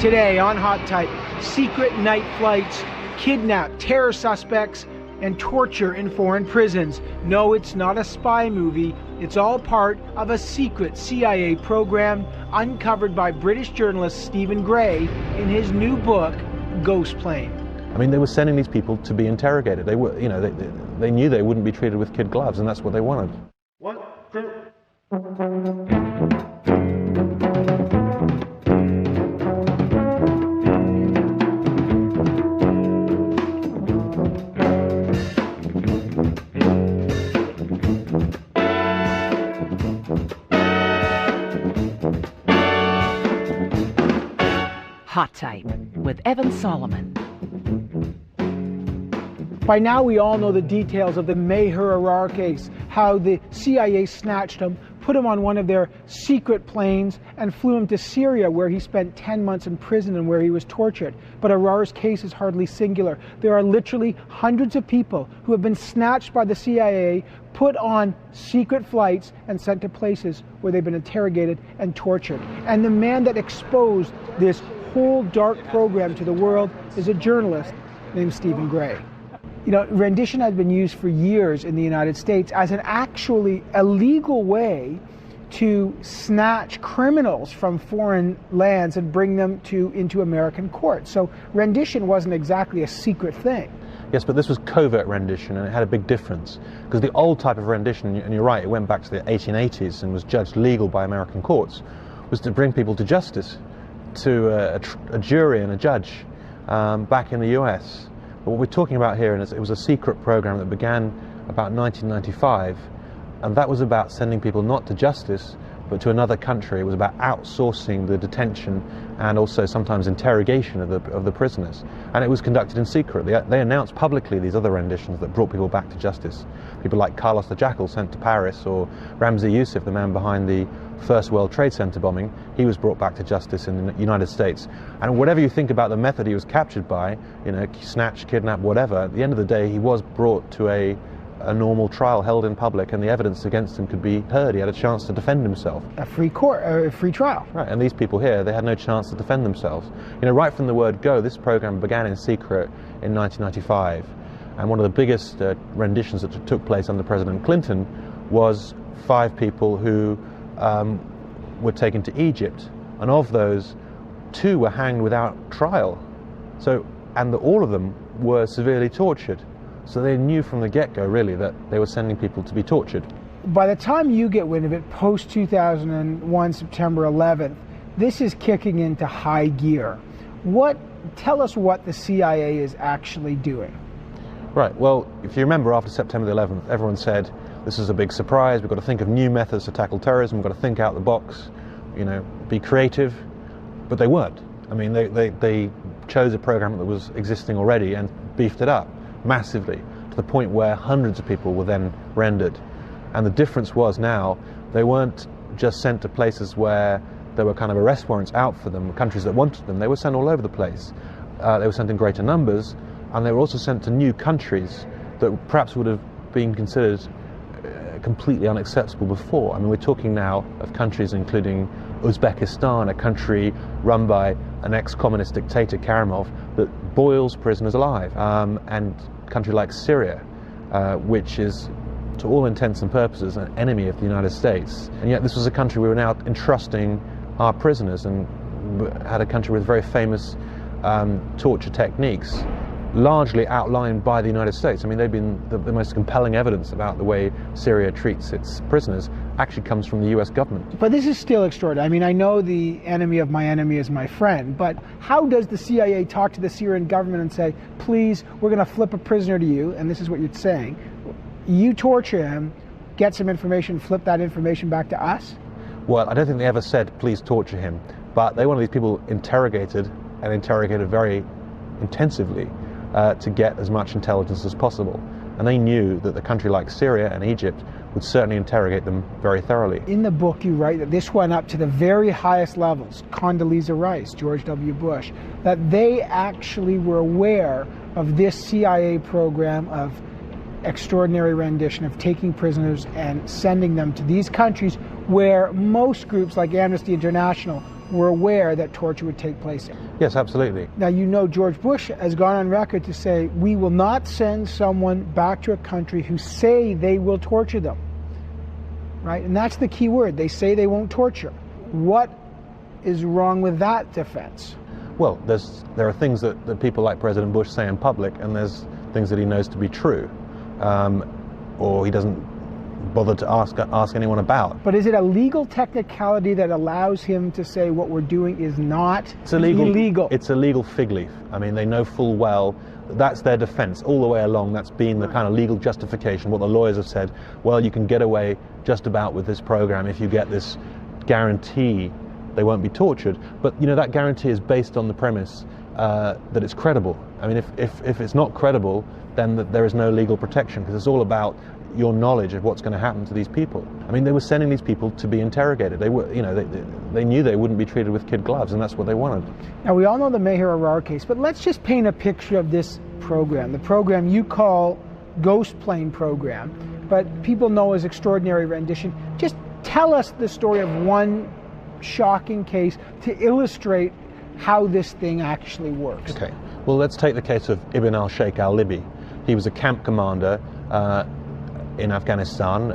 Today on Hot Type, secret night flights, kidnap, terror suspects, and torture in foreign prisons. No, it's not a spy movie. It's all part of a secret CIA program uncovered by British journalist Stephen Gray in his new book, Ghost Plane. I mean, they were sending these people to be interrogated. They were, they knew they wouldn't be treated with kid gloves, and that's what they wanted. One, two. Hot Type with Evan Solomon. By now we all know the details of the Meher Arar case, how the CIA snatched him, put him on one of their secret planes, and flew him to Syria, where he spent 10 months in prison and where he was tortured. But Arar's case is hardly singular. There are literally hundreds of people who have been snatched by the CIA, put on secret flights, and sent to places where they've been interrogated and tortured. And the man that exposed this whole dark program to the world is a journalist named Stephen Gray. You know, rendition has been used for years in the United States as an actually illegal way to snatch criminals from foreign lands and bring them into American courts. So rendition wasn't exactly a secret thing. Yes, but this was covert rendition, and it had a big difference. Because the old type of rendition, and you're right, it went back to the 1880s and was judged legal by American courts, was to bring people to justice, to a jury and a judge back in the US. But what we're talking about here is it was a secret program that began about 1995, and that was about sending people not to justice but to another country. It was about outsourcing the detention and also sometimes interrogation of the prisoners. And it was conducted in secret. They announced publicly these other renditions that brought people back to justice. People like Carlos the Jackal sent to Paris, or Ramzi Youssef, the man behind the first World Trade Center bombing, he was brought back to justice in the United States. And whatever you think about the method he was captured by, snatched, kidnapped, whatever, at the end of the day he was brought to a normal trial held in public, and the evidence against him could be heard. He had a chance to defend himself. A free court, a free trial. Right, and these people here, they had no chance to defend themselves. Right from the word go, this program began in secret in 1995, and one of the biggest renditions that took place under President Clinton was 5 people who were taken to Egypt, and of those, 2 were hanged without trial. And all of them were severely tortured. So they knew from the get-go, really, that they were sending people to be tortured. By the time you get wind of it, post-2001, September 11th, this is kicking into high gear. Tell us what the CIA is actually doing. Right, well, if you remember, after September the 11th, everyone said, this is a big surprise, we've got to think of new methods to tackle terrorism, we've got to think out the box, be creative. But they weren't. I mean, they chose a program that was existing already and beefed it up massively, to the point where hundreds of people were then rendered. And the difference was now, they weren't just sent to places where there were kind of arrest warrants out for them, countries that wanted them. They were sent all over the place. They were sent in greater numbers, and they were also sent to new countries that perhaps would have been considered completely unacceptable before. I mean, we're talking now of countries including Uzbekistan, a country run by an ex-communist dictator, Karimov, that boils prisoners alive, and a country like Syria, which is, to all intents and purposes, an enemy of the United States. And yet this was a country we were now entrusting our prisoners, and had a country with very famous torture techniques, largely outlined by the United States. I mean, they've been the most compelling evidence about the way Syria treats its prisoners actually comes from the US government. But this is still extraordinary. I mean, I know the enemy of my enemy is my friend, but how does the CIA talk to the Syrian government and say, please, we're going to flip a prisoner to you, and this is what you're saying, you torture him, get some information, flip that information back to us? Well, I don't think they ever said, please torture him, but they wanted these people interrogated, and interrogated very intensively, to get as much intelligence as possible. And they knew that a country like Syria and Egypt would certainly interrogate them very thoroughly. In the book you write that this went up to the very highest levels, Condoleezza Rice, George W. Bush, that they actually were aware of this CIA program of extraordinary rendition, of taking prisoners and sending them to these countries where most groups like Amnesty International were aware that torture would take place. Yes, absolutely. Now, you know George Bush has gone on record to say, we will not send someone back to a country who say they will torture them. Right? And that's the key word. They say they won't torture. What is wrong with that defense? Well, there are things that people like President Bush say in public, and there's things that he knows to be true, or he doesn't bother to ask anyone about. But is it a legal technicality that allows him to say what we're doing is not illegal? It's a legal fig leaf. I mean, they know full well that's their defense all the way along. That's been the kind of legal justification. What the lawyers have said, well, you can get away just about with this program if you get this guarantee they won't be tortured. But, you know, that guarantee is based on the premise that it's credible. I mean, if it's not credible, then there is no legal protection, because it's all about your knowledge of what's going to happen to these people. I mean, they were sending these people to be interrogated. They were, you know, they knew they wouldn't be treated with kid gloves, and that's what they wanted. Now, we all know the Meher Arar case, but let's just paint a picture of this program, the program you call Ghost Plane Program, but people know as Extraordinary Rendition. Just tell us the story of one shocking case to illustrate how this thing actually works. Okay. Well, let's take the case of Ibn al-Sheikh al-Libi. He was a camp commander in Afghanistan,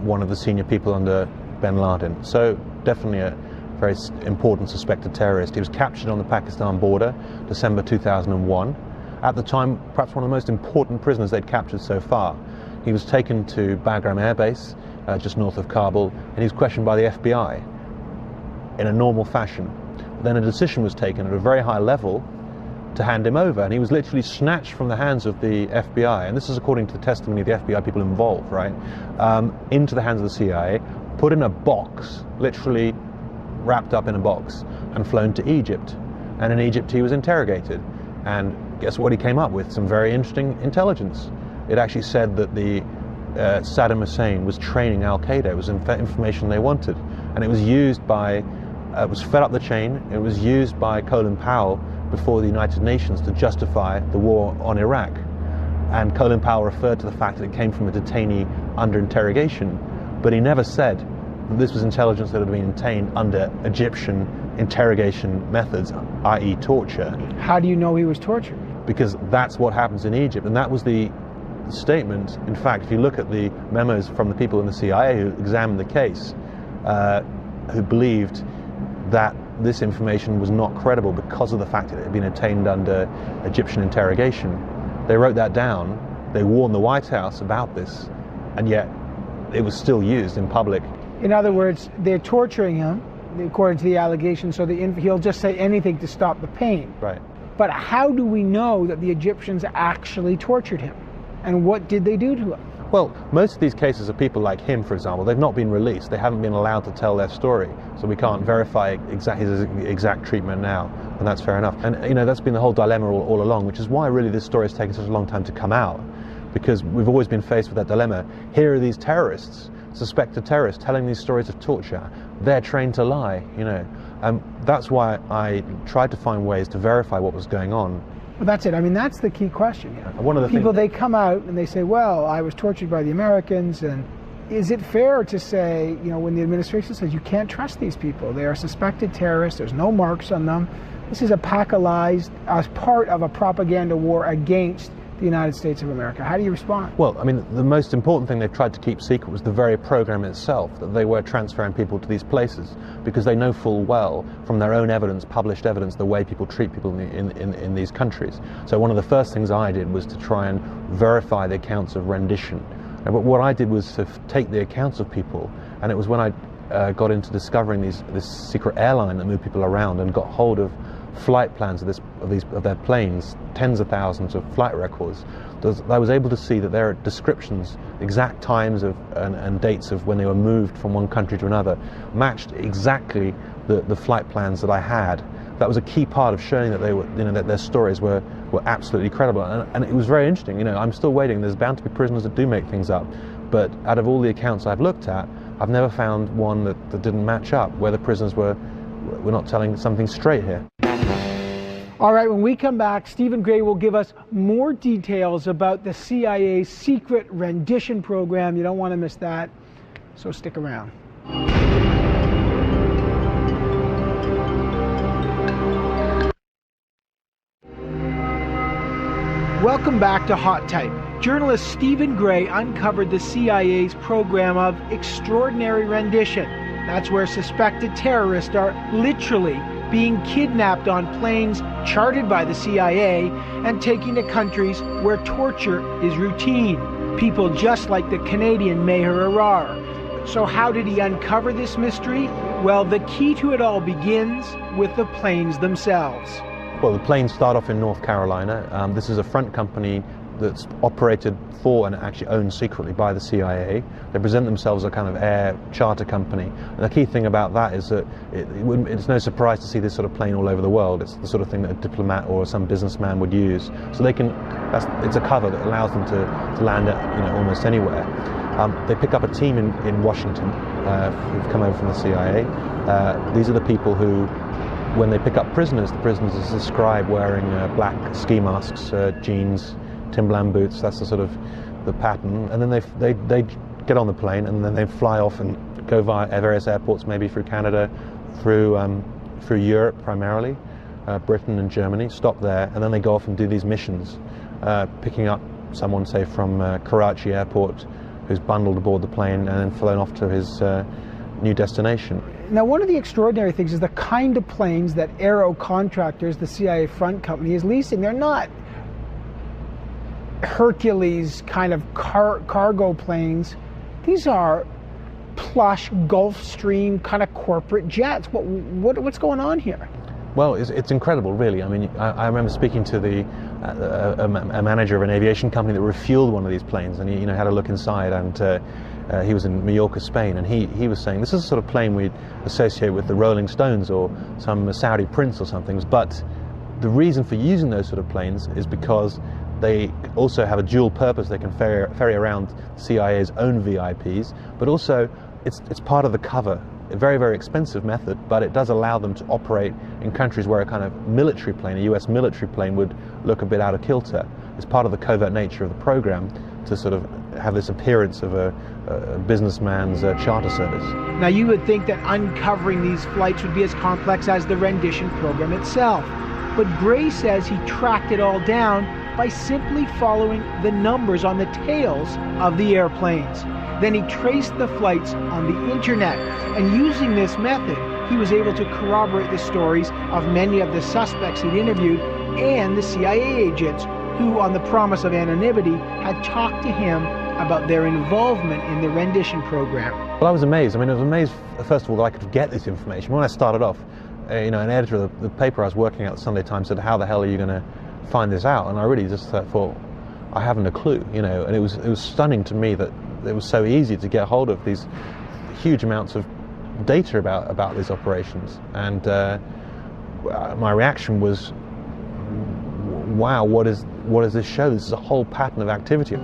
one of the senior people under bin Laden. So definitely a very important suspected terrorist. He was captured on the Pakistan border, December 2001. At the time, perhaps one of the most important prisoners they'd captured so far. He was taken to Bagram Air Base, just north of Kabul, and he was questioned by the FBI in a normal fashion. Then a decision was taken at a very high level to hand him over, and he was literally snatched from the hands of the FBI, and this is according to the testimony of the FBI people involved, right, into the hands of the CIA, put in a box, literally wrapped up in a box, and flown to Egypt. And in Egypt he was interrogated, and guess what he came up with? Some very interesting intelligence. It actually said that the Saddam Hussein was training Al-Qaeda. It was information they wanted, and it was used by, it was fed up the chain, it was used by Colin Powell before the United Nations to justify the war on Iraq. And Colin Powell referred to the fact that it came from a detainee under interrogation, but he never said that this was intelligence that had been obtained under Egyptian interrogation methods, i.e. torture. How do you know he was tortured? Because that's what happens in Egypt, and that was the statement. In fact, if you look at the memos from the people in the CIA who examined the case, who believed that this information was not credible because of the fact that it had been obtained under Egyptian interrogation. They wrote that down, they warned the White House about this, and yet it was still used in public. In other words, they're torturing him, according to the allegation, so he'll just say anything to stop the pain. Right. But how do we know that the Egyptians actually tortured him? And what did they do to him? Well, most of these cases of people like him, for example, they've not been released. They haven't been allowed to tell their story, so we can't verify his exact treatment now, and that's fair enough. And you know, that's been the whole dilemma all along, which is why really this story has taken such a long time to come out, because we've always been faced with that dilemma. Here are these terrorists, suspected terrorists, telling these stories of torture. They're trained to lie, you know. That's why I tried to find ways to verify what was going on. Well, that's it. I mean, that's the key question. Yeah. One of the people, they come out and they say, well, I was tortured by the Americans, and is it fair to say, you know, when the administration says you can't trust these people, they are suspected terrorists, there's no marks on them, this is a pack of lies as part of a propaganda war against the United States of America. How do you respond? Well, I mean, the most important thing they've tried to keep secret was the very program itself, that they were transferring people to these places, because they know full well from their own evidence, published evidence, the way people treat people in these countries. So one of the first things I did was to try and verify the accounts of rendition. But what I did was to take the accounts of people, and it was when I got into discovering this secret airline that moved people around and got hold of flight plans of their planes, tens of thousands of flight records. I was able to see that there are descriptions, exact times and dates of when they were moved from one country to another, matched exactly the flight plans that I had. That was a key part of showing that they were, you know, that their stories were absolutely credible. And it was very interesting. You know, I'm still waiting. There's bound to be prisoners that do make things up, but out of all the accounts I've looked at, I've never found one that didn't match up, where the prisoners were not telling something straight here. All right, when we come back, Stephen Gray will give us more details about the CIA's secret rendition program. You don't want to miss that, so stick around. Welcome back to Hot Type. Journalist Stephen Gray uncovered the CIA's program of extraordinary rendition. That's where suspected terrorists are literally being kidnapped on planes chartered by the CIA and taken to countries where torture is routine. People just like the Canadian Meher Arar. So how did he uncover this mystery? Well, the key to it all begins with the planes themselves. Well, the planes start off in North Carolina. This is a front company that's operated for and actually owned secretly by the CIA. They present themselves as a kind of air charter company. And the key thing about that is that it's no surprise to see this sort of plane all over the world. It's the sort of thing that a diplomat or some businessman would use. So they can, it's a cover that allows them to land at almost anywhere. They pick up a team in Washington who've come over from the CIA. These are the people who, when they pick up prisoners, the prisoners are described wearing black ski masks, jeans, Timberland boots. That's the sort of the pattern. And then they get on the plane and then they fly off and go via various airports, maybe through Canada, through Europe primarily, Britain and Germany, stop there, and then they go off and do these missions, picking up someone, say, from Karachi airport, who's bundled aboard the plane and then flown off to his new destination. Now, one of the extraordinary things is the kind of planes that Aero Contractors, the CIA front company, is leasing. They're not Hercules kind of cargo planes. These are plush Gulfstream kind of corporate jets. What's going on here? Well, it's incredible, really. I mean, I remember speaking to a manager of an aviation company that refueled one of these planes, and he had a look inside, and he was in Mallorca, Spain, and he was saying this is the sort of plane we'd associate with the Rolling Stones or some Saudi prince or something. But the reason for using those sort of planes is because they also have a dual purpose. They can ferry around CIA's own VIPs, but also it's part of the cover. A very, very expensive method, but it does allow them to operate in countries where a kind of military plane, a US military plane, would look a bit out of kilter. It's part of the covert nature of the program to sort of have this appearance of a businessman's charter service. Now, you would think that uncovering these flights would be as complex as the rendition program itself. But Gray says he tracked it all down by simply following the numbers on the tails of the airplanes. Then he traced the flights on the internet, and using this method, he was able to corroborate the stories of many of the suspects he'd interviewed and the CIA agents who, on the promise of anonymity, had talked to him about their involvement in the rendition program. Well, I was amazed. I mean, I was amazed, first of all, that I could get this information. When I started off, an editor of the paper I was working at, the Sunday Times, said, "How the hell are you going to find this out?" And I really just thought, I haven't a clue, and it was stunning to me that it was so easy to get hold of these huge amounts of data about these operations. And my reaction was, wow, what does this show? This is a whole pattern of activity.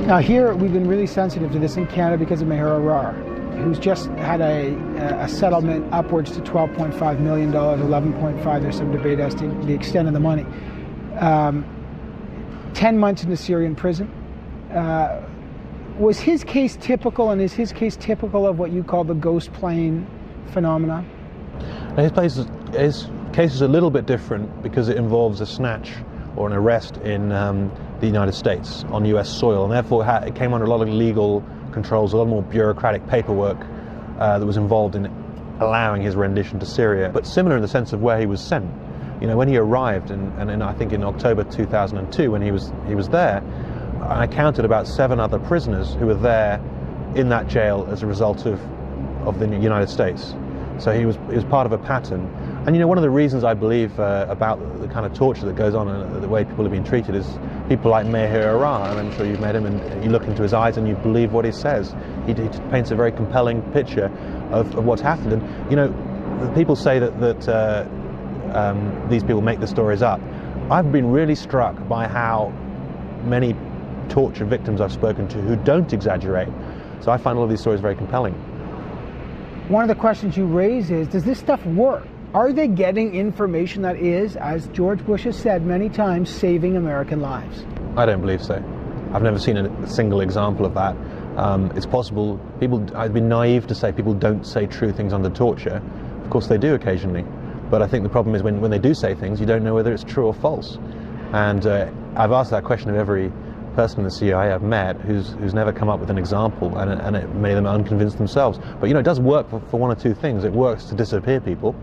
Now here, we've been really sensitive to this in Canada because of Meher Arar, who's just had a settlement upwards to $12.5 million, 11.5, there's some debate as to the extent of the money. 10 months in the Syrian prison. Was his case typical, and is his case typical of what you call the ghost plane phenomenon? His case is a little bit different because it involves a snatch or an arrest in the United States on US soil, and therefore it came under a lot of legal controls, a lot more bureaucratic paperwork that was involved in allowing his rendition to Syria. But similar in the sense of where he was sent. When he arrived, and I think in October 2002, when he was there, I counted about 7 other prisoners who were there in that jail as a result of the United States. So he was part of a pattern. And one of the reasons I believe about the kind of torture that goes on and the way people have been treated is people like Meher Arar, and I'm sure you've met him, and you look into his eyes and you believe what he says. He paints a very compelling picture of what's happened. And people say that these people make the stories up. I've been really struck by how many torture victims I've spoken to who don't exaggerate. So I find all of these stories very compelling. One of the questions you raise is, does this stuff work? Are they getting information that is, as George Bush has said many times, saving American lives? I don't believe so. I've never seen a single example of that. It's possible. I'd be naive to say people don't say true things under torture. Of course they do occasionally. But I think the problem is when they do say things, you don't know whether it's true or false. And I've asked that question of every person in the CIA I've met who's never come up with an example, and it made them unconvinced themselves. But it does work for one or two things. It works to disappear people.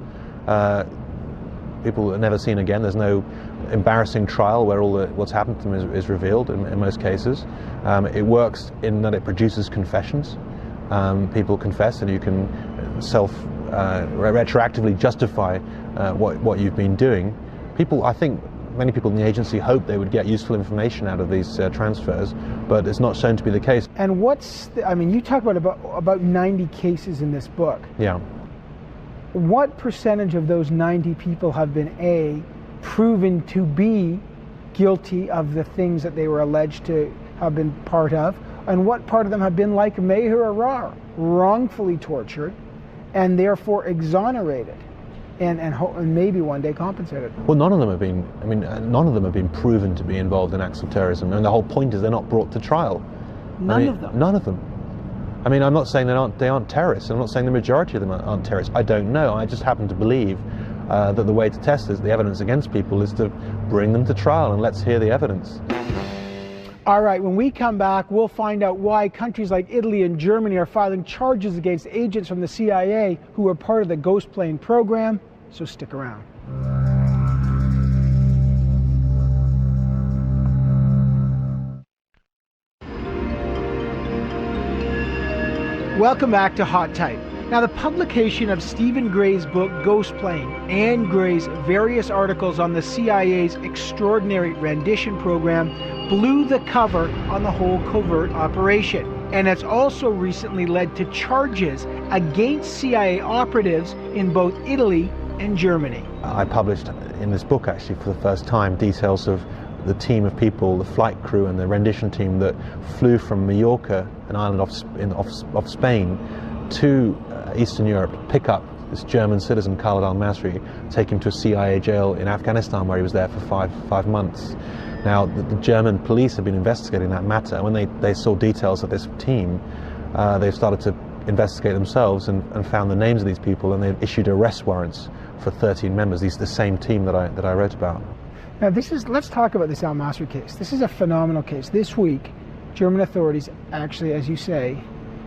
People are never seen again. There's no embarrassing trial where what's happened to them is revealed in most cases. It works in that it produces confessions. People confess, and you can retroactively justify what you've been doing. I think many people in the agency hope they would get useful information out of these transfers, but it's not shown to be the case. And you talk about 90 cases in this book. Yeah. What percentage of those 90 people have been proven to be guilty of the things that they were alleged to have been part of, and what part of them have been like Meher Arar, wrongfully tortured and therefore exonerated and maybe one day compensated? Well, none of them have been proven to be involved in acts of terrorism, and the whole point is they're not brought to trial. None of them? None of them. I'm not saying they aren't terrorists. I'm not saying the majority of them aren't terrorists. I don't know. I just happen to believe that the way to test the evidence against people is to bring them to trial, and let's hear the evidence. All right, when we come back, we'll find out why countries like Italy and Germany are filing charges against agents from the CIA who were part of the ghost plane program, so stick around. Welcome back to Hot Type. Now, the publication of Stephen Gray's book, Ghost Plane, and Gray's various articles on the CIA's extraordinary rendition program blew the cover on the whole covert operation. And it's also recently led to charges against CIA operatives in both Italy and Germany. I published in this book, actually, for the first time, details of the team of people, the flight crew and the rendition team that flew from Mallorca, an island off Spain, to Eastern Europe to pick up this German citizen, Khalid al-Masri, take him to a CIA jail in Afghanistan where he was there for five months. Now, the German police have been investigating that matter. When they saw details of this team, they've started to investigate themselves and found the names of these people, and they've issued arrest warrants for 13 members, the same team that I wrote about. Now, let's talk about this al-Masri case. This is a phenomenal case. This week, German authorities, actually, as you say,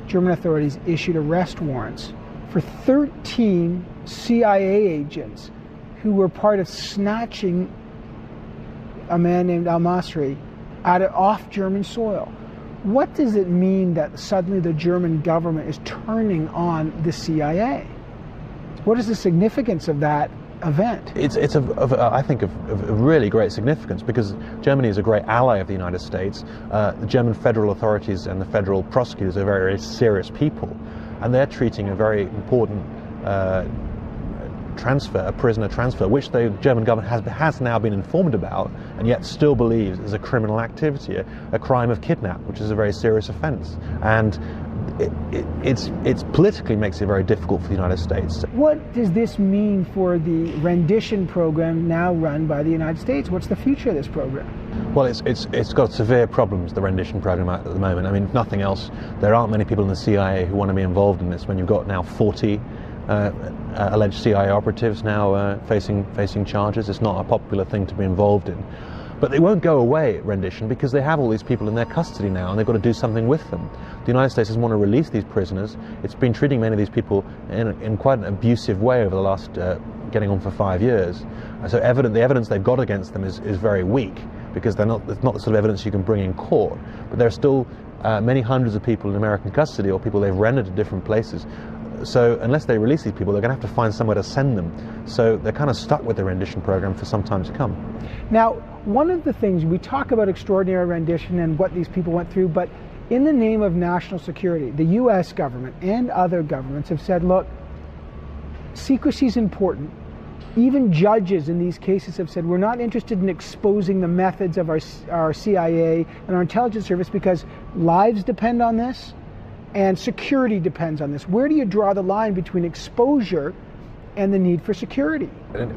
German authorities issued arrest warrants for 13 CIA agents who were part of snatching a man named al-Masri off German soil. What does it mean that suddenly the German government is turning on the CIA? What is the significance of that event? It's I think of really great significance, because Germany is a great ally of the United States. The German federal authorities and the federal prosecutors are very, very serious people, and they're treating a very important a prisoner transfer, which the German government has now been informed about, and yet still believes is a criminal activity, a crime of kidnap, which is a very serious offence. And it's politically makes it very difficult for the United States. What does this mean for the rendition program now run by the United States? What's the future of this program? Well, it's got severe problems, the rendition program at the moment. I mean, if nothing else, there aren't many people in the CIA who want to be involved in this. When you've got now 40 alleged CIA operatives now facing charges, it's not a popular thing to be involved in. But they won't go away at rendition, because they have all these people in their custody now, and they've got to do something with them. The United States doesn't want to release these prisoners. It's been treating many of these people in quite an abusive way over the last getting on for 5 years. So the evidence they've got against them is very weak, because it's not the sort of evidence you can bring in court. But there are still many hundreds of people in American custody, or people they've rendered to different places. So unless they release these people, they're going to have to find somewhere to send them. So they're kind of stuck with the rendition program for some time to come. Now, one of the things, we talk about extraordinary rendition and what these people went through, but in the name of national security, the U.S. government and other governments have said, look, secrecy is important. Even judges in these cases have said, we're not interested in exposing the methods of our CIA and our intelligence service, because lives depend on this and security depends on this. Where do you draw the line between exposure and the need for security?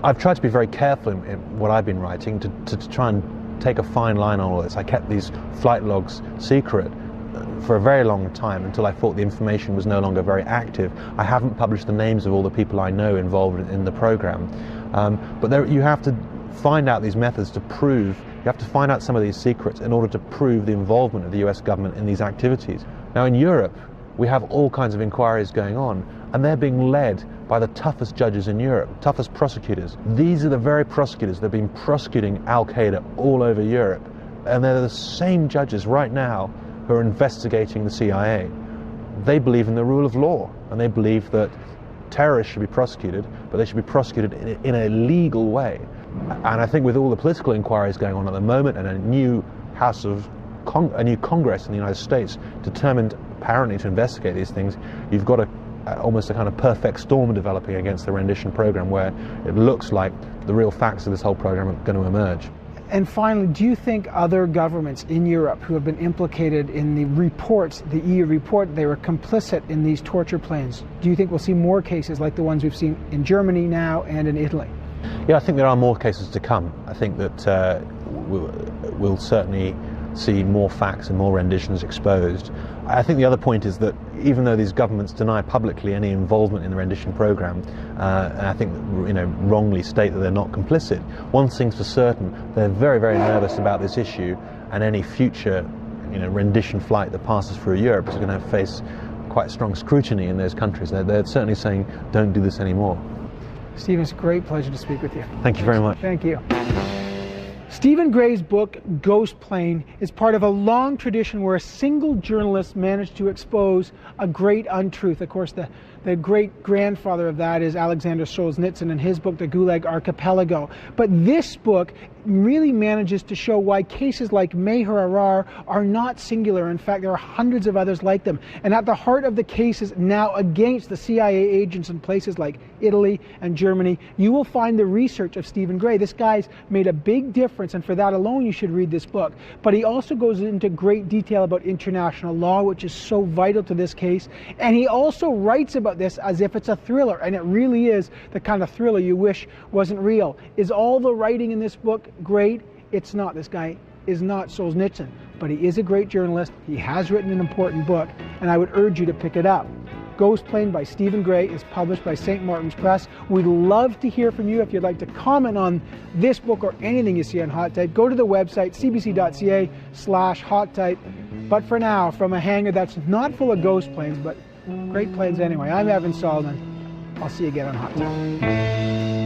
I've tried to be very careful in what I've been writing to try and take a fine line on all this. I kept these flight logs secret for a very long time, until I thought the information was no longer very active. I haven't published the names of all the people I know involved in the program. But you have to find out these methods to prove, you have to find out some of these secrets in order to prove the involvement of the US government in these activities. Now in Europe, we have all kinds of inquiries going on, and they're being led by the toughest judges in Europe, toughest prosecutors. These are the very prosecutors that have been prosecuting Al-Qaeda all over Europe, and they're the same judges right now who are investigating the CIA. They believe in the rule of law, and they believe that terrorists should be prosecuted, but they should be prosecuted in a legal way. And I think with all the political inquiries going on at the moment, and a new Congress in the United States determined apparently to investigate these things, you've got almost a kind of perfect storm developing against the rendition program, where it looks like the real facts of this whole program are going to emerge. And finally, do you think other governments in Europe who have been implicated in the reports, the EU report, they were complicit in these torture planes, do you think we'll see more cases like the ones we've seen in Germany now and in Italy? Yeah, I think there are more cases to come. I think that we'll certainly see more facts and more renditions exposed. I think the other point is that even though these governments deny publicly any involvement in the rendition program, and I think wrongly state that they're not complicit, one thing's for certain: they're very, very nervous about this issue, and any future rendition flight that passes through Europe is going to face quite strong scrutiny in those countries. They're certainly saying, don't do this anymore. Stephen, it's a great pleasure to speak with you. Thank you very much. Thank you. Stephen Gray's book, Ghost Plane, is part of a long tradition where a single journalist managed to expose a great untruth. Of course, the great-grandfather of that is Alexander Solzhenitsyn in his book, The Gulag Archipelago. But this book really manages to show why cases like Meher Arar are not singular. In fact, there are hundreds of others like them. And at the heart of the cases now against the CIA agents in places like Italy and Germany, you will find the research of Stephen Gray. This guy's made a big difference, and for that alone you should read this book. But he also goes into great detail about international law, which is so vital to this case. And he also writes about this as if it's a thriller, and it really is the kind of thriller you wish wasn't real. Is all the writing in this book great? It's not. This guy is not Solzhenitsyn, but he is a great journalist. He has written an important book, and I would urge you to pick it up. Ghost Plane by Stephen Gray is published by St. Martin's Press. We'd love to hear from you. If you'd like to comment on this book or anything you see on Hot Type, go to the website cbc.ca/hot type. But for now, from a hangar that's not full of ghost planes, but great planes anyway, I'm Evan Solomon. I'll see you again on Hot Type.